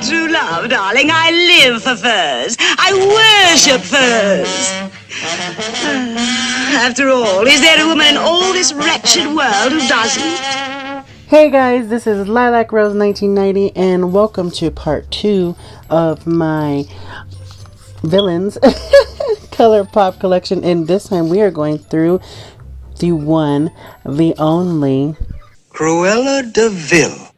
true love, darling. I live for furs. I worship furs. After all, is there a woman in all this wretched world who doesn't? Hey guys, this is Lilac Rose 1990 and welcome to part 2 of my villains Colourpop collection, and this time we are going through the one, the only Cruella de Vil.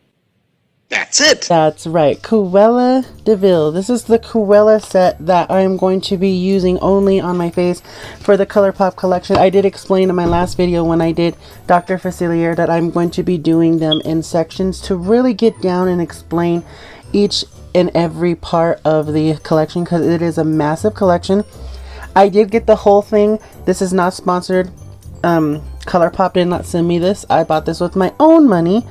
That's it. That's right, Cruella de Vil. This is the Cruella set that I'm going to be using only on my face for the Colourpop collection. I did explain in my last video when I did Dr. Facilier that I'm going to be doing them in sections to really get down and explain each and every part of the collection because it is a massive collection. I did get the whole thing. This is not sponsored. Colourpop did not send me this. I bought this with my own money.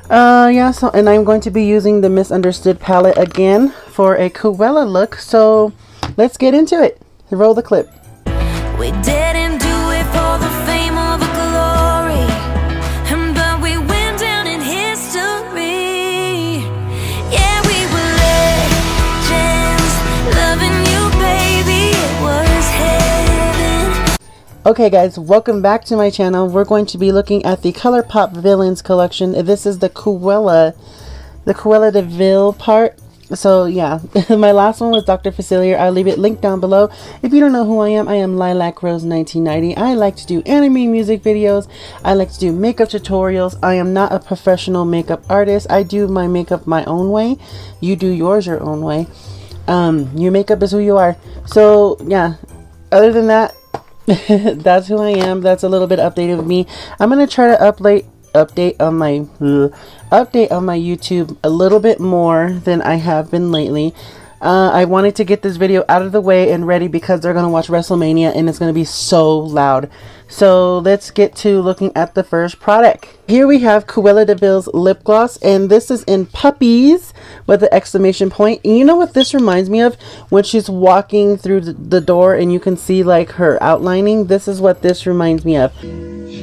Yeah, so, and I'm going to be using the Misunderstood palette again for a Cruella look. So let's get into it. Roll the clip. We didn't do it for the fame or the glory, but we went down in history. Yeah, we were legends, loving you, baby, it was heaven. Okay guys, welcome back to my channel. We're going to be looking at the Colourpop Villains collection. This is the Cruella de Vil part. So yeah, my last one was Dr. Facilier. I'll leave it linked down below. If you don't know who I am Lilac Rose 1990. I like to do anime music videos. I like to do makeup tutorials. I am not a professional makeup artist. I do my makeup my own way. You do yours your own way. Your makeup is who you are. So yeah, other than that, that's who I am. That's a little bit updated of me. I'm gonna try to update on my YouTube a little bit more than I have been lately. I wanted to get this video out of the way and ready because they're gonna watch WrestleMania and it's gonna be so loud. So let's get to looking at the first product. Here we have Cruella de Vil's lip gloss, and this is in Puppies with an exclamation point. And you know what this reminds me of? When she's walking through the door and you can see like her outlining. This is what this reminds me of.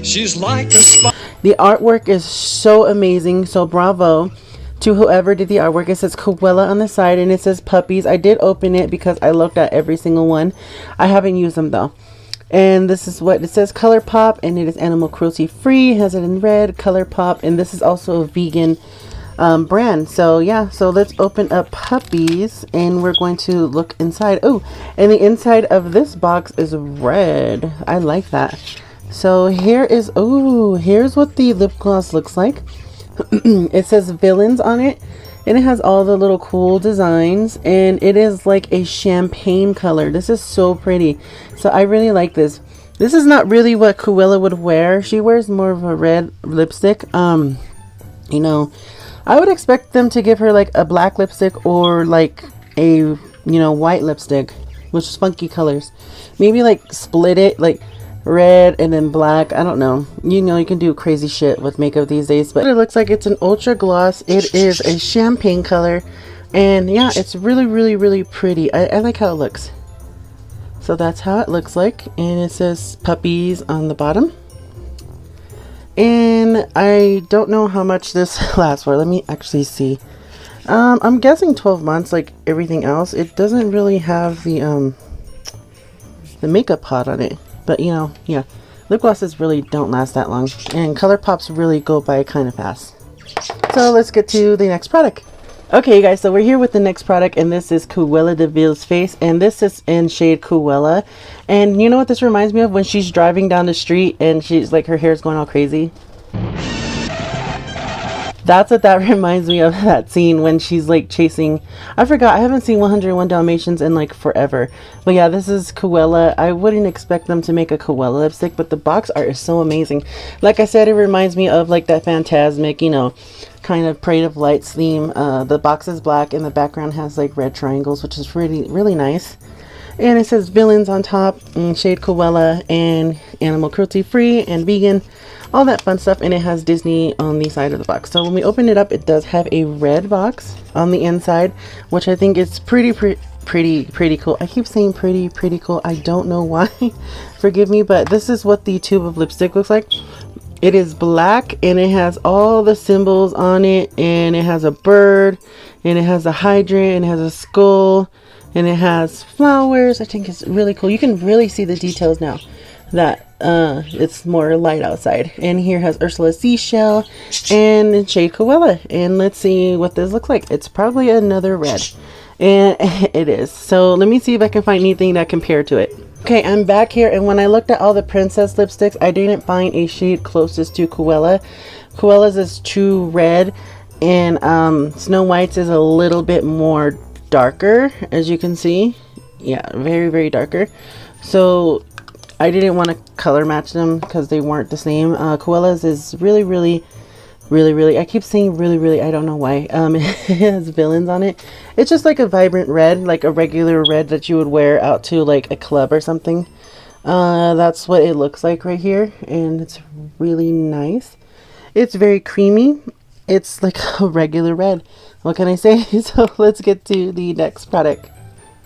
She's like a spy. The artwork is so amazing, so bravo to whoever did the artwork. It says Koala on the side and it says Puppies. I did open it because I looked at every single one. I haven't used them though. And this is what it says, Colourpop, and it is animal cruelty free. It has it in red, Colourpop, and this is also a vegan brand. So yeah, so let's open up Puppies and we're going to look inside. Oh, and the inside of this box is red. I like that. So here is, oh, here's what the lip gloss looks like. It says Villains on it, and it has all the little cool designs, and it is like a champagne color. This is so pretty. So I really like this. This is not really what Cruella would wear. She wears more of a red lipstick. You know, I would expect them to give her like a black lipstick or like a, you know, white lipstick, which is funky colors. Maybe like split it, like red and then black. I don't know. You know, you can do crazy shit with makeup these days, but it looks like it's an ultra gloss. It is a champagne color, and yeah, it's really, really, really pretty. I like how it looks. So that's how it looks like, and it says Puppies on the bottom. And I don't know how much this lasts for. Let me actually see. I'm guessing 12 months like everything else. It doesn't really have the makeup pot on it. But you know, yeah, lip glosses really don't last that long, and Colourpops really go by kind of fast. So let's get to the next product. Okay, you guys, so we're here with the next product, and this is Cruella de Vil's face, and this is in shade Cruella. And you know what this reminds me of? When she's driving down the street and she's like, her hair's going all crazy. That's what that reminds me of, that scene when she's like chasing, I forgot, I haven't seen 101 Dalmatians in like forever. But yeah, this is Cruella. I wouldn't expect them to make a Cruella lipstick, but the box art is so amazing. Like I said, it reminds me of like that Phantasmic, you know, kind of Parade of Lights theme. The box is black and the background has like red triangles, which is really, really nice. And it says Villains on top, and shade Cruella, and animal cruelty free and vegan, all that fun stuff. And it has Disney on the side of the box. So when we open it up, it does have a red box on the inside, which I think is pretty cool. I keep saying pretty cool. I don't know why. Forgive me, but this is what the tube of lipstick looks like. It is black and it has all the symbols on it, and it has a bird, and it has a hydrant, and it has a skull, and it has flowers. I think it's really cool. You can really see the details now that it's more light outside. And here has Ursula's seashell and shade Koala. And let's see what this looks like. It's probably another red, and it is. So let me see if I can find anything that compare to it. Okay, I'm back here, and when I looked at all the princess lipsticks, I didn't find a shade closest to Cruella. Cruella's is true red, and Snow White's is a little bit more darker, as you can see. Yeah, very, very darker. So I didn't want to color match them because they weren't the same. Cruella's is really, really, really, really, I keep saying really, really, I don't know why. It has villains on it. It's just like a vibrant red, like a regular red that you would wear out to like a club or something. That's what it looks like right here, and it's really nice. It's very creamy. It's like a regular red. What can I say? So let's get to the next product.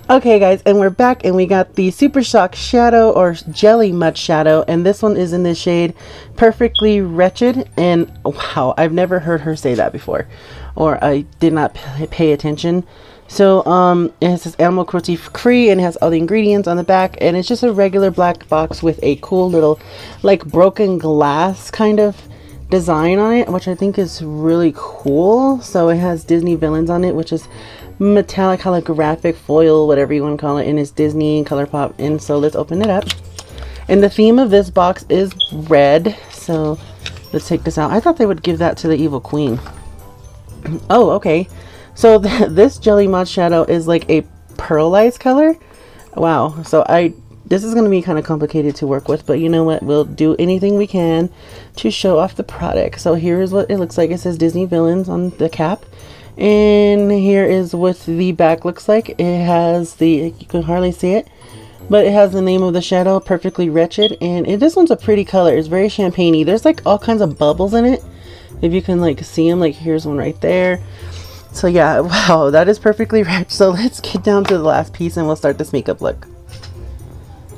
Okay guys, and we're back, and we got the Super Shock Shadow or Jelly Mud Shadow, and this one is in the shade Perfectly Wretched. And wow, I've never heard her say that before, or I did not pay attention. So it says animal cruelty free, and it has all the ingredients on the back, and it's just a regular black box with a cool little like broken glass kind of design on it, which I think is really cool. So it has Disney villains on it, which is metallic holographic foil, whatever you want to call it, and it's Disney and Colourpop. And so let's open it up, and the theme of this box is red. So let's take this out. I thought they would give that to the evil queen. Oh, okay. So this Jelly Mod Shadow is like a pearlized color. Wow. So this is going to be kind of complicated to work with, but you know what, we'll do anything we can to show off the product. So here is what it looks like. It says Disney villains on the cap, and here is what the back looks like. It has the, you can hardly see it, but it has the name of the shadow, Perfectly Wretched. And this one's a pretty color. It's very champagne-y. There's like all kinds of bubbles in it, if you can like see them. Like here's one right there. So yeah, wow, that is Perfectly Wretched. So let's get down to the last piece, and we'll start this makeup look.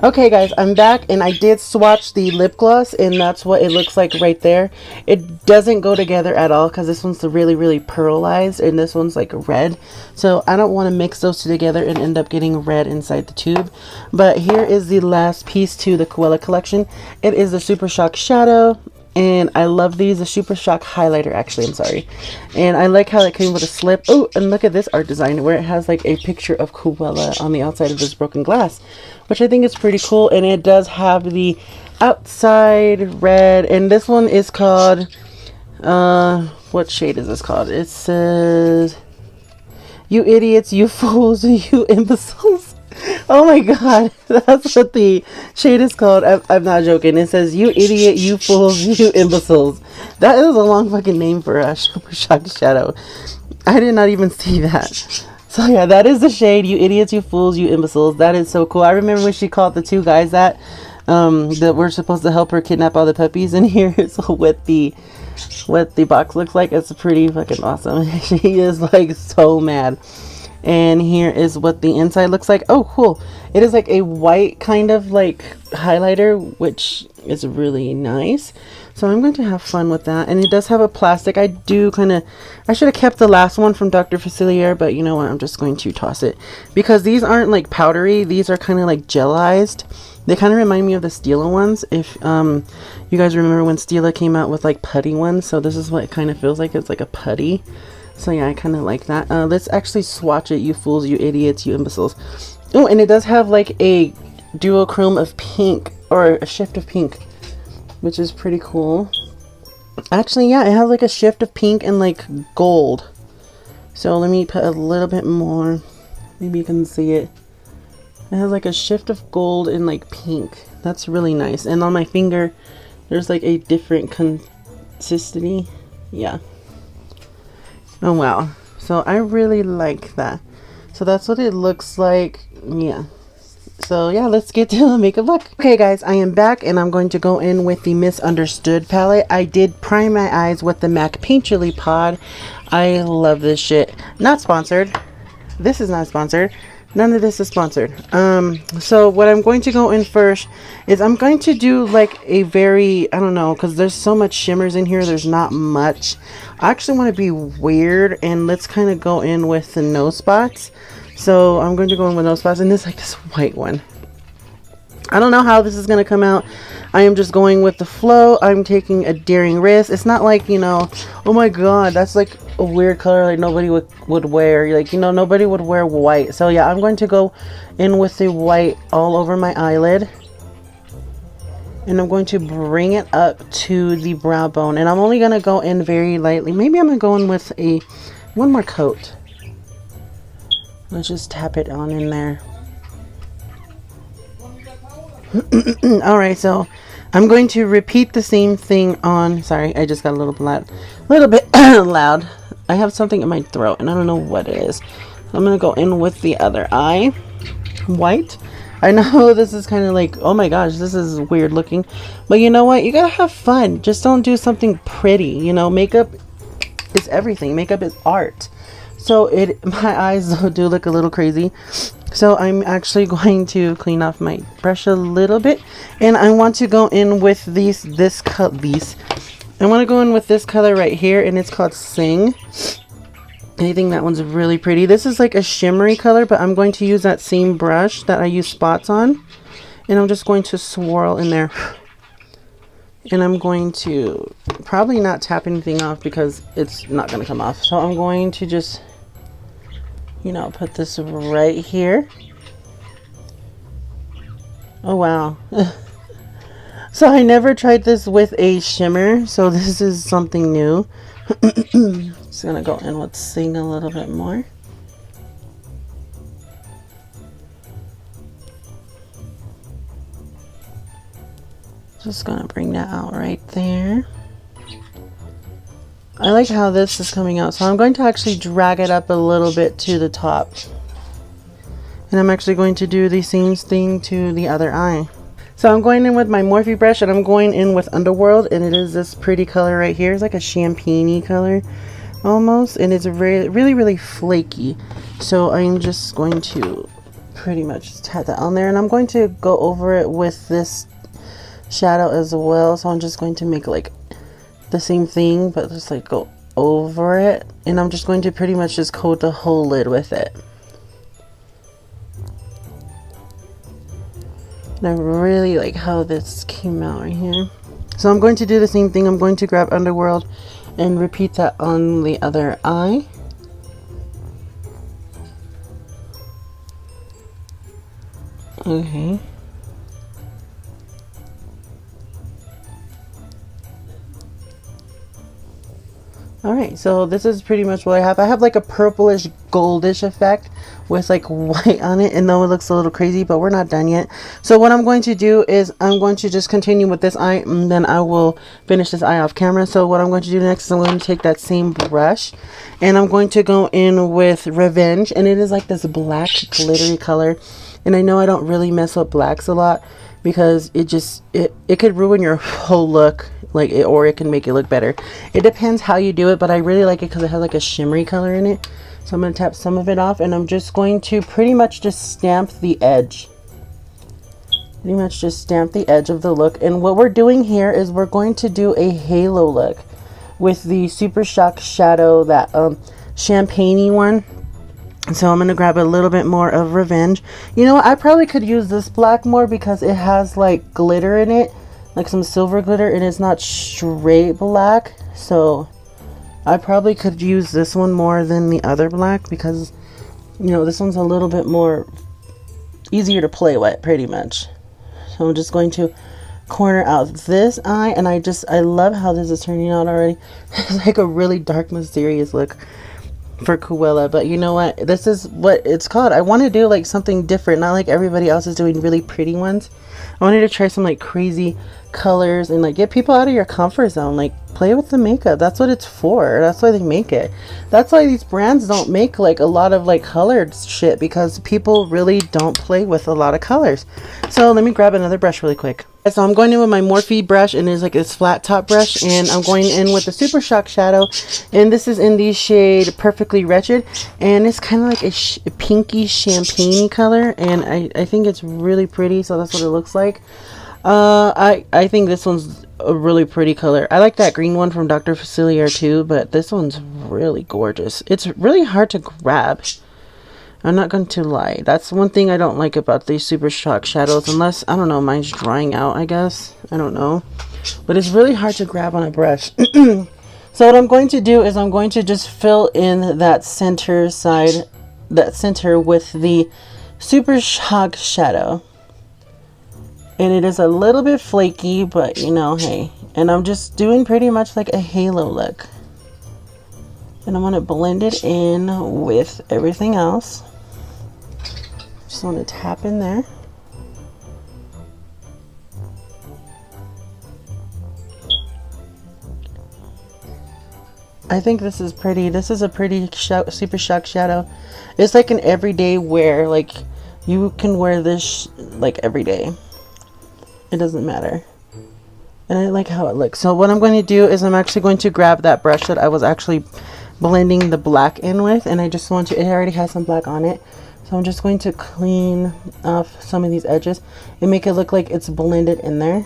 Okay guys, I'm back, and I did swatch the lip gloss, and that's what it looks like right there. It doesn't go together at all because this one's really, really pearlized, and this one's like red. So I don't want to mix those two together and end up getting red inside the tube. But here is the last piece to the Koala collection. It is the Super Shock Shadow, and I love these. The Super Shock highlighter, actually, I'm sorry. And I like how it came with a slip. Oh, and look at this art design where it has like a picture of Cruella on the outside of this broken glass, which I think is pretty cool. And it does have the outside red, and this one is called what shade is this called? It says You Idiots, You Fools, You Imbeciles. Oh my god, that's what the shade is called. I'm not joking. It says You Idiot, You Fools, You Imbeciles. That is a long fucking name for a Super Shock Shadow. I did not even see that. So yeah, that is the shade, You Idiots, You Fools, You Imbeciles. That is so cool. I remember when she called the two guys that were supposed to help her kidnap all the puppies, and here's what the box looks like. It's pretty fucking awesome. She is like so mad. And here is what the inside looks like. Oh, cool. It is like a white kind of like highlighter, which is really nice. So I'm going to have fun with that. And it does have a plastic. I should have kept the last one from Dr. Facilier, but you know what? I'm just going to toss it. Because these aren't like powdery. These are kind of like gelized. They kind of remind me of the Stila ones. If you guys remember when Stila came out with like putty ones. So this is what it kind of feels like. It's like a putty. So yeah, I kind of like that. Let's actually swatch it. You fools, you idiots, you imbeciles. Oh, and it does have like a duochrome of pink, or a shift of pink, which is pretty cool. Actually, yeah, it has like a shift of pink and like gold. So let me put a little bit more. Maybe you can see it. It has like a shift of gold and like pink. That's really nice. And on my finger, there's like a different consistency. Yeah. Oh wow, so I really like that. So that's what it looks like. Yeah, so yeah, let's get to the makeup look. Okay guys, I am back, and I'm going to go in with the Misunderstood palette. I did prime my eyes with the MAC Paint Chili Pod. I love this shit. Not sponsored. This is not sponsored. None of this is sponsored. So what I'm going to go in first is I'm going to do like a very, I don't know, because there's so much shimmers in here. There's not much. I actually want to be weird, and let's kind of go in with the nose spots. So I'm going to go in with nose spots, and this like this white one. I don't know how this is going to come out. I am just going with the flow. I'm taking a daring risk. It's not like, you know, oh my god, that's like a weird color like nobody would wear. Like, you know, nobody would wear white. So yeah, I'm going to go in with the white all over my eyelid. And I'm going to bring it up to the brow bone. And I'm only going to go in very lightly. Maybe I'm going to go in with one more coat. Let's just tap it on in there. Alright, so I'm going to repeat the same thing on, sorry, I just got a little bit loud. I have something in my throat and I don't know what it is. I'm going to go in with the other eye. White. I know this is kind of like, oh my gosh, this is weird looking. But you know what? You gotta have fun. Just don't do something pretty. You know, makeup is everything. Makeup is art. So my eyes do look a little crazy. So I'm actually going to clean off my brush a little bit, and I want to go in with I want to go in with this color right here, and it's called Sing. I think that one's really pretty. This is like a shimmery color, but I'm going to use that same brush that I use spots on, and I'm just going to swirl in there. And I'm going to probably not tap anything off because it's not going to come off. So I'm going to just, you know, put this right here. Oh wow. So I never tried this with a shimmer, so this is something new. Just gonna go in with Sing a little bit more. Just gonna bring that out right there. I like how this is coming out, so I'm going to actually drag it up a little bit to the top. And I'm actually going to do the same thing to the other eye. So I'm going in with my Morphe brush, and I'm going in with Underworld, and it is this pretty color right here. It's like a champagne-y color almost, and it's really flaky. So I'm just going to pretty much just tap that on there, and I'm going to go over it with this shadow as well. So I'm just going to make like the same thing, but just like go over it, and I'm just going to pretty much just coat the whole lid with it. And I really like how this came out right here. So I'm going to do the same thing. I'm going to grab Underworld and repeat that on the other eye. Okay. Alright, so this is pretty much what I have. I have like a purplish goldish effect with like white on it, and though it looks a little crazy, but we're not done yet. So what I'm going to do is I'm going to just continue with this eye, and then I will finish this eye off camera. So what I'm going to do next is I'm going to take that same brush, and I'm going to go in with Revenge, and it is like this black glittery color. And I know I don't really mess with blacks a lot, because it could ruin your whole look, like it, or it can make it look better. It depends how you do it, but I really like it because it has like a shimmery color in it. So I'm going to tap some of it off, and I'm just going to pretty much just stamp the edge. Pretty much just stamp the edge of the look. And what we're doing here is we're going to do a halo look with the Super Shock Shadow, that champagne-y one. So I'm going to grab a little bit more of Revenge. You know what? I probably could use this black more because it has like glitter in it. Like some silver glitter, and it's not straight black. So I probably could use this one more than the other black because, you know, this one's a little bit more easier to play with pretty much. So I'm just going to corner out this eye, and I love how this is turning out already. It's like a really dark, mysterious look for Cruella, but you know what, this is what it's called. I want to do like something different, not like everybody else is doing really pretty ones. I wanted to try some like crazy colors and like get people out of your comfort zone. Like play with the makeup. That's what it's for. That's why they make it. That's why these brands don't make like a lot of like colored shit, because people really don't play with a lot of colors. So let me grab another brush really quick. So I'm going in with my Morphe brush, and there's like this flat top brush, and I'm going in with the Super Shock shadow, and this is in the shade Perfectly Wretched, and it's kind of like a pinky champagne color, and I think it's really pretty. So that's what it looks like. I think this one's a really pretty color. I like that green one from Dr. Facilier too, but this one's really gorgeous. It's really hard to grab. I'm not going to lie. That's one thing I don't like about these Super Shock shadows, unless, I don't know, mine's drying out, I guess. I don't know. But it's really hard to grab on a brush. So what I'm going to do is I'm going to just fill in that center side, that center with the Super Shock shadow. And it is a little bit flaky, but you know, hey. And I'm just doing pretty much like a halo look. And I'm going to blend it in with everything else. Just want to tap in there. I think this is pretty. This is a pretty Super Shock shadow. It's like an everyday wear. Like you can wear this like every day. It doesn't matter. And I like how it looks. So what I'm going to do is I'm actually going to grab that brush that I was actually blending the black in with, and I just want to, it already has some black on it, so I'm just going to clean off some of these edges and make it look like it's blended in there.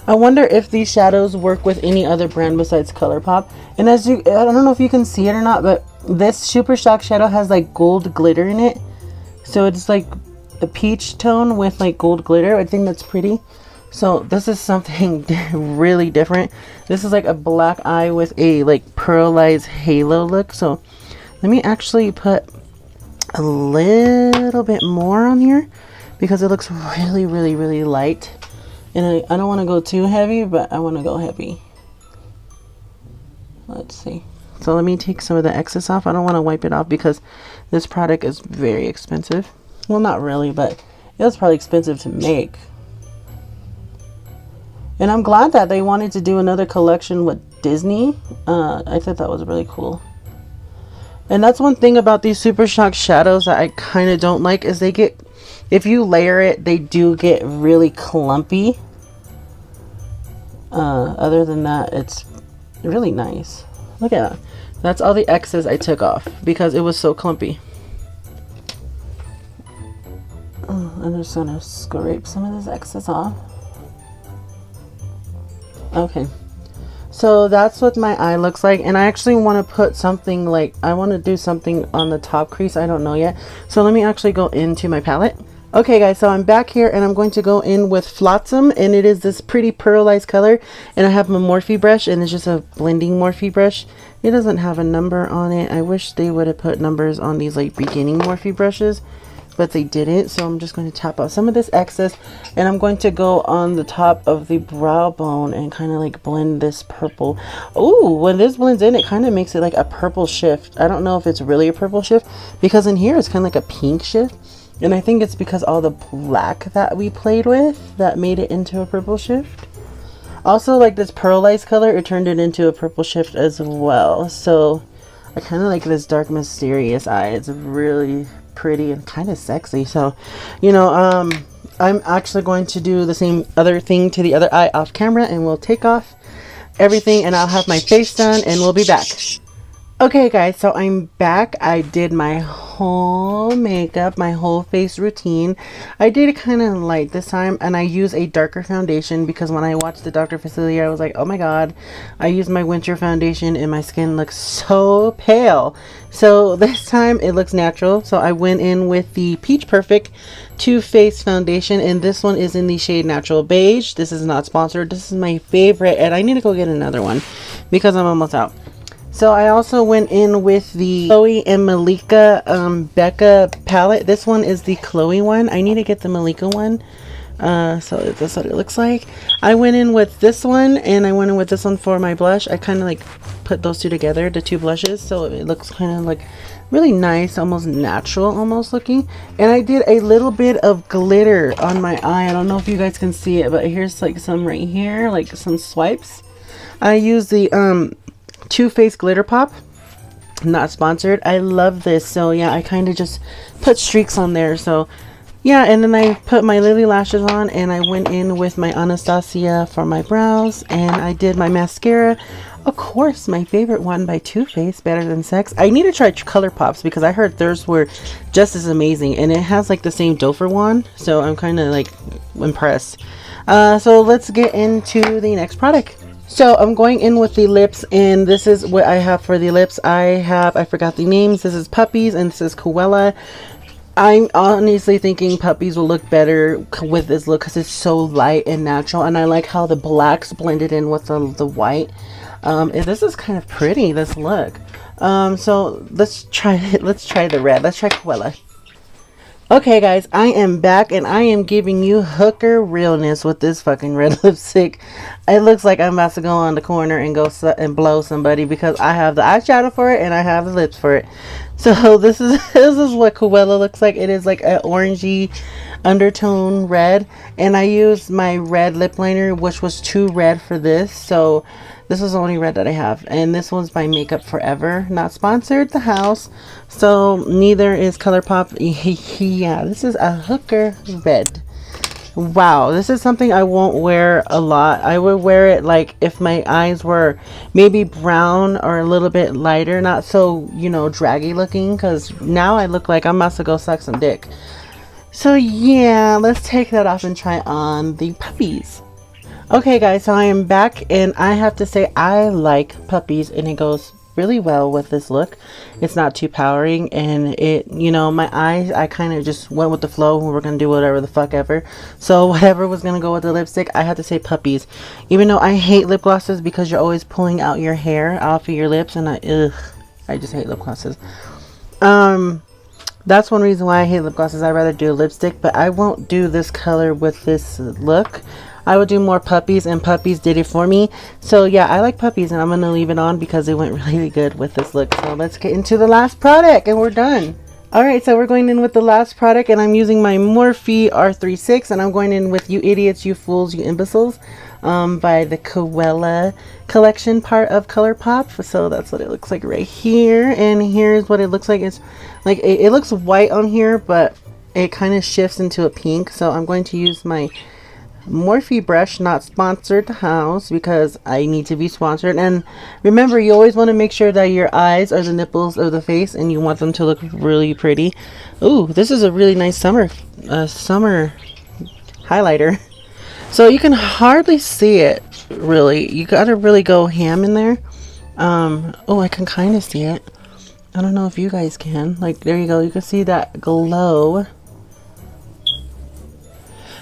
I wonder if these shadows work with any other brand besides Colourpop. And as you, I don't know if you can see it or not, but this Super Shock shadow has like gold glitter in it, so it's like a peach tone with like gold glitter. I think that's pretty. So this is something really different. This is like a black eye with a like pearlized halo look. So let me actually put a little bit more on here because it looks really light. And I don't want to go too heavy, but I want to go heavy. Let's see. So let me take some of the excess off. I don't want to wipe it off because this product is very expensive. Well, not really, but it was probably expensive to make. And I'm glad that they wanted to do another collection with Disney. I thought that was really cool. And that's one thing about these Super Shock shadows that I kind of don't like, is they get, if you layer it, they do get really clumpy. Other than that, it's really nice. Look at that. That's all the excess I took off because it was so clumpy. I'm just gonna scrape some of this excess off. Okay, so that's what my eye looks like, and I actually want to put something like, I want to do something on the top crease. I don't know yet, so let me actually go into my palette. Okay guys, so I'm back here and I'm going to go in with Flotsam, and it is this pretty pearlized color, and I have my Morphe brush, and it's just a blending Morphe brush. It doesn't have a number on it. I wish they would have put numbers on these like beginning Morphe brushes, but they didn't. So I'm just going to tap out some of this excess, and I'm going to go on the top of the brow bone and kind of like blend this purple. Oh, when this blends in, it kind of makes it like a purple shift. I don't know if it's really a purple shift because in here it's kind of like a pink shift, and I think it's because all the black that we played with that made it into a purple shift. Also, like this pearlized color, it turned it into a purple shift as well. So I kind of like this dark mysterious eye. It's really pretty and kind of sexy. So, you know, I'm actually going to do the same other thing to the other eye off camera, and we'll take off everything and I'll have my face done and we'll be back. Okay guys, so I'm back. I did my whole makeup, my whole face routine. I did it kind of light this time, and I use a darker foundation because when I watched the Dr. Facilier, I was like, oh my god, I used my winter foundation and my skin looks so pale. So this time it looks natural, so I went in with the Peach Perfect Too Faced foundation, and this one is in the shade Natural Beige. This is not sponsored. This is my favorite, and I need to go get another one because I'm almost out. So I also went in with the Chloe and Malika Becca palette. This one is the Chloe one. I need to get the Malika one, So that's what it looks like. I went in with this one and I went in with this one for my blush. I kind of like put those two together, the two blushes, so it looks kind of like really nice, almost natural almost looking. And I did a little bit of glitter on my eye. I don't know if you guys can see it, but here's like some right here, like some swipes. I use the Too Faced Glitter Pop. Not sponsored. I love this. So yeah, I kind of just put streaks on there. So yeah, and then I put my Lily lashes on and I went in with my Anastasia for my brows, and I did my mascara. Of course, my favorite one by Too Faced, Better Than Sex. I need to try Colourpops because I heard theirs were just as amazing, and it has like the same doe for one, so I'm kind of like impressed. So let's get into the next product. So I'm going in with the lips, and this is what I have for the lips. I forgot the names. This is Puppies and this is Koala. I'm honestly thinking Puppies will look better with this look because it's so light and natural, and I like how the blacks blended in with the white. And this is kind of pretty, this look. So let's try it. Let's try the red. Let's try Koala. Okay guys, I am back and I am giving you hooker realness with this fucking red lipstick. It looks like I'm about to go on the corner and go and blow somebody because I have the eyeshadow for it and I have the lips for it. So this is what Koala looks like. It is like an orangey undertone red, and I used my red lip liner, which was too red for this. So this is the only red that I have, and this one's by Makeup Forever, not sponsored the house, so neither is Colourpop. Yeah, this is a hooker red. Wow, this is something I won't wear a lot. I would wear it like if my eyes were maybe brown or a little bit lighter, not so, you know, draggy looking, because now I look like I'm about to go suck some dick. So yeah, let's take that off and try on the Puppies. Okay guys, so I am back and I have to say I like Puppies and it goes really well with this look. It's not too powering, and it, you know, my eyes, I kind of just went with the flow. We were gonna do whatever the fuck ever, so whatever was gonna go with the lipstick, I had to say Puppies, even though I hate lip glosses because you're always pulling out your hair off of your lips, and I just hate lip glosses. That's one reason why I hate lip glosses. I'd rather do a lipstick, but I won't do this color with this look. I would do more Puppies, and Puppies did it for me. So yeah, I like Puppies, and I'm going to leave it on because it went really good with this look. So let's get into the last product, and we're done. Alright, so we're going in with the last product, and I'm using my Morphe R36, and I'm going in with You Idiots, You Fools, You Imbeciles by the Cruella collection part of Colourpop. So that's what it looks like right here, and here's what it looks like. It's like it looks white on here, but it kind of shifts into a pink. So I'm going to use my Morphe brush, not sponsored the house because I need to be sponsored. And remember, you always want to make sure that your eyes are the nipples of the face, and you want them to look really pretty. Ooh, this is a really nice summer highlighter. So you can hardly see it really. You gotta really go ham in there. Oh, I can kind of see it. I don't know if you guys can. Like, there you go. You can see that glow.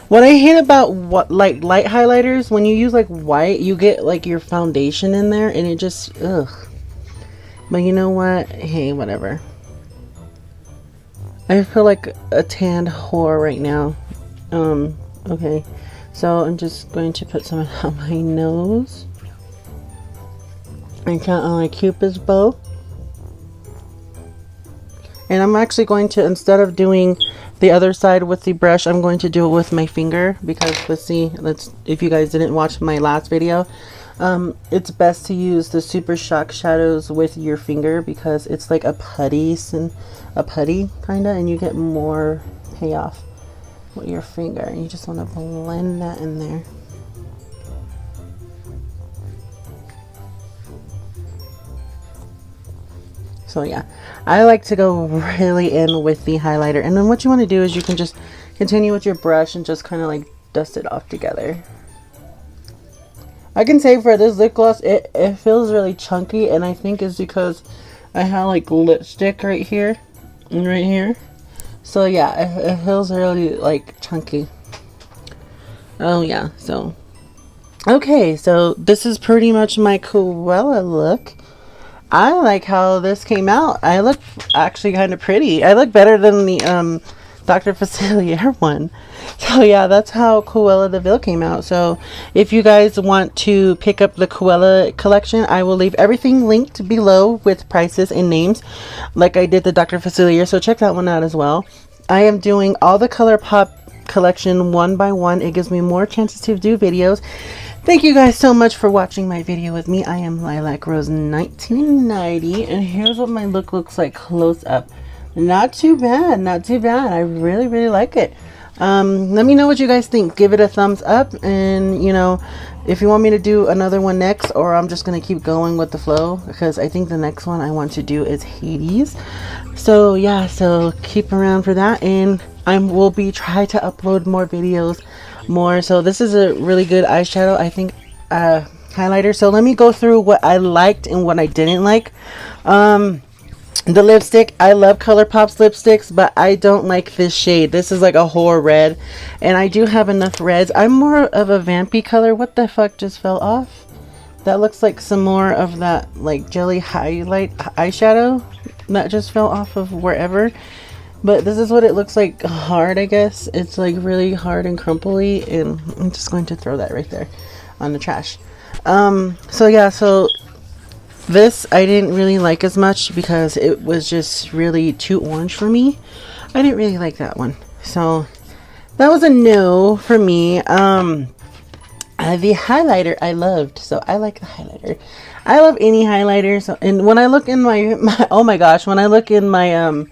What I hate about like light highlighters, when you use like white, you get like your foundation in there, and it just ugh. But you know what? Hey, whatever. I feel like a tanned whore right now. Okay. So I'm just going to put some on my nose. And kind of on my Cupid's bow. And I'm actually going to, instead of doing the other side with the brush, I'm going to do it with my finger, because if you guys didn't watch my last video, it's best to use the Super Shock shadows with your finger because it's like a putty kind of, and you get more payoff with your finger, and you just want to blend that in there. So yeah, I like to go really in with the highlighter, and then what you want to do is you can just continue with your brush and just kind of like dust it off together. I can say for this lip gloss, it feels really chunky, and I think it's because I have like lipstick right here and right here. So yeah, it feels really like chunky. Oh yeah, so okay, so this is pretty much my Cruella look. I like how this came out. I look actually kind of pretty. I look better than the Dr. Facilier one. So yeah, that's how Cruella de Vil came out. So if you guys want to pick up the Cruella collection, I will leave everything linked below with prices and names, like I did the Dr. Facilier. So check that one out as well. I am doing all the Colourpop collection one by one. It gives me more chances to do videos. Thank you guys so much for watching my video with me. I am Lilac Rose 1990, and here's what my look looks like close up. Not too bad, not too bad. I really like it. Let me know what you guys think. Give it a thumbs up, and you know, if you want me to do another one next, or I'm just gonna keep going with the flow, because I think the next one I want to do is Hades. So yeah, so keep around for that, and I will be trying to upload more videos more. So this is a really good eyeshadow, I think, highlighter. So let me go through what I liked and what I didn't like. The lipstick, I love Colourpop's lipsticks, but I don't like this shade. This is like a whore red, and I do have enough reds. I'm more of a vampy color. What the fuck just fell off? That looks like some more of that like jelly highlight eyeshadow that just fell off of wherever. But this is what it looks like hard, I guess. It's like really hard and crumply, and I'm just going to throw that right there on the trash. So yeah, so this I didn't really like as much because it was just really too orange for me. I didn't really like that one. So that was a no for me. The highlighter I loved. So I like the highlighter. I love any highlighter. So, and when I look in my oh my gosh, when I look in my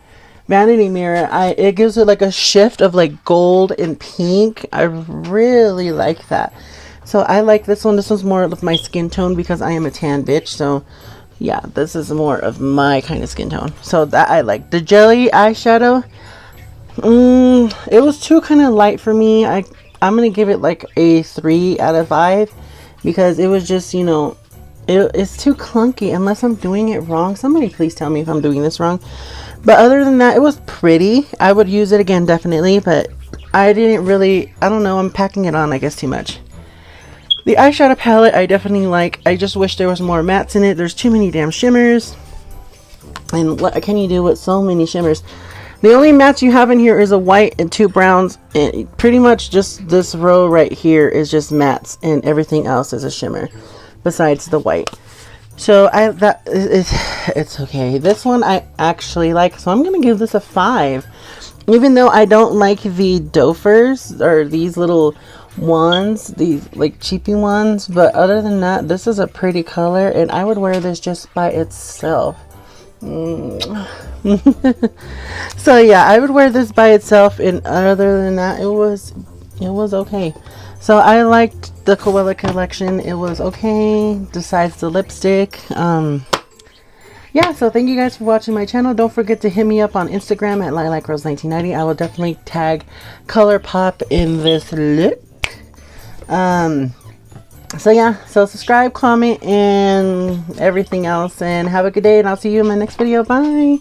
vanity mirror, it gives it like a shift of like gold and pink. I really like that. So I like this one. This one's more of my skin tone because I am a tan bitch. So yeah, this is more of my kind of skin tone. So that I like. The jelly eyeshadow, it was too kind of light for me. I'm gonna give it like a 3 out of 5 because it was just, you know, it's too clunky unless I'm doing it wrong. Somebody please tell me if I'm doing this wrong. But other than that, it was pretty. I would use it again definitely, but I didn't really, I don't know, I'm packing it on I guess too much. The eyeshadow palette I definitely like. I just wish there was more mattes in it. There's too many damn shimmers. And what can you do with so many shimmers? The only mattes you have in here is a white and 2 browns. And pretty much just this row right here is just mattes, and everything else is a shimmer besides the white. So it's okay. This one I actually like, so I'm gonna give this a 5. Even though I don't like the doffers or these little ones, these like cheapy ones, but other than that, this is a pretty color, and I would wear this just by itself. So yeah, I would wear this by itself, and other than that, it was okay. So I liked the Koala collection. It was okay, besides the lipstick. Yeah, so thank you guys for watching my channel. Don't forget to hit me up on Instagram at LilacRose1990. I will definitely tag Colourpop in this look. So yeah, so subscribe, comment, and everything else, and have a good day, and I'll see you in my next video. Bye.